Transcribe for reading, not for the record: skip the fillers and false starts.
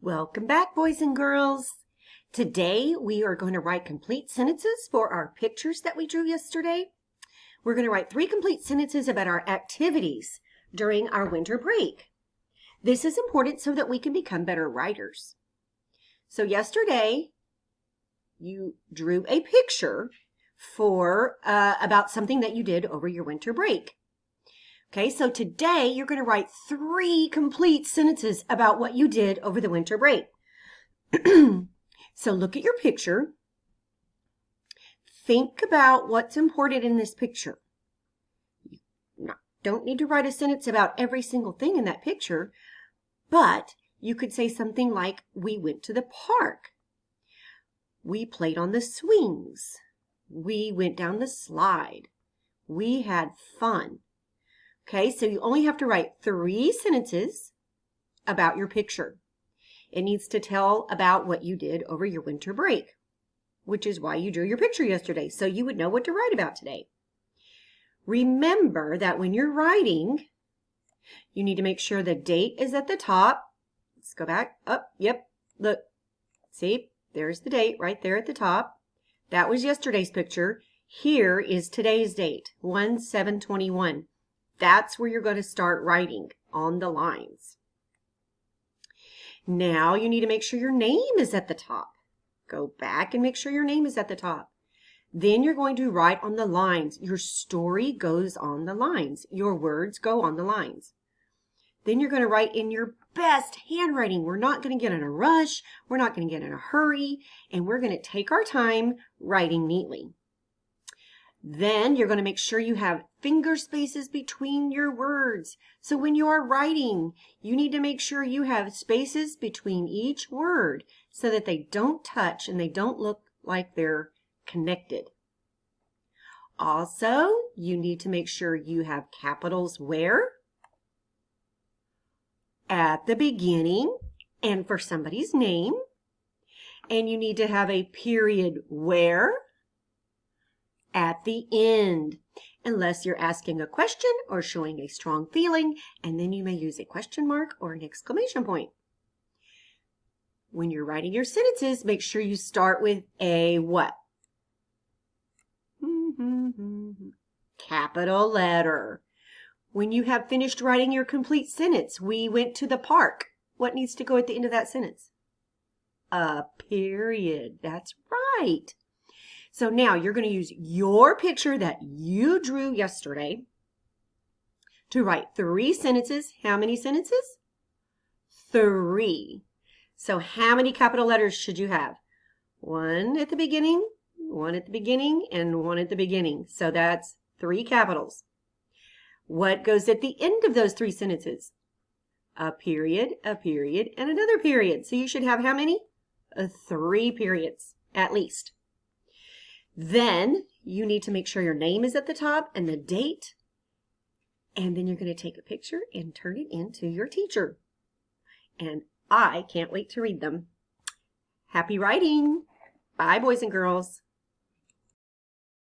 Welcome back, boys and girls. Today we are going to write complete sentences for our pictures that we drew yesterday. We're going to write 3 complete sentences about our activities during our winter break. This is important so that we can become better writers. So yesterday you drew a picture for about something that you did over your winter break. Okay, so today you're going to write 3 complete sentences about what you did over the winter break. So look at your picture. Think about what's important in this picture. You don't need to write a sentence about every single thing in that picture, but you could say something like, we went to the park. We played on the swings. We went down the slide. We had fun. Okay, so you only have to write 3 sentences about your picture. It needs to tell about what you did over your winter break, which is why you drew your picture yesterday, so you would know what to write about today. Remember that when you're writing, you need to make sure the date is at the top. Let's go back up. Yep, look, see, there's the date right there at the top. That was yesterday's picture. Here is today's date, 1/7/21. That's where you're going to start writing on the lines. Now you need to make sure your name is at the top. Go back and make sure your name is at the top. Then you're going to write on the lines. Your story goes on the lines. Your words go on the lines. Then you're going to write in your best handwriting. We're not going to get in a rush. We're not going to get in a hurry. And we're going to take our time writing neatly. Then you're going to make sure you have finger spaces between your words. So when you are writing, you need to make sure you have spaces between each word so that they don't touch and they don't look like they're connected. Also, you need to make sure you have capitals where? At the beginning and for somebody's name. And you need to have a period where? At the end, unless you're asking a question or showing a strong feeling, and then you may use a question mark or an exclamation point. When you're writing your sentences, make sure you start with a what? Capital letter. When you have finished writing your complete sentence, we went to the park. What needs to go at the end of that sentence? A period. That's right. So now you're going to use your picture that you drew yesterday to write 3 sentences. How many sentences? 3. So how many capital letters should you have? 1 at the beginning, 1 at the beginning, and 1 at the beginning. So that's 3 capitals. What goes at the end of those 3 sentences? A period, and another period. So you should have how many? 3 periods at least. Then you need to make sure your name is at the top and the date. And then you're going to take a picture and turn it into your teacher. And I can't wait to read them. Happy writing. Bye, boys and girls.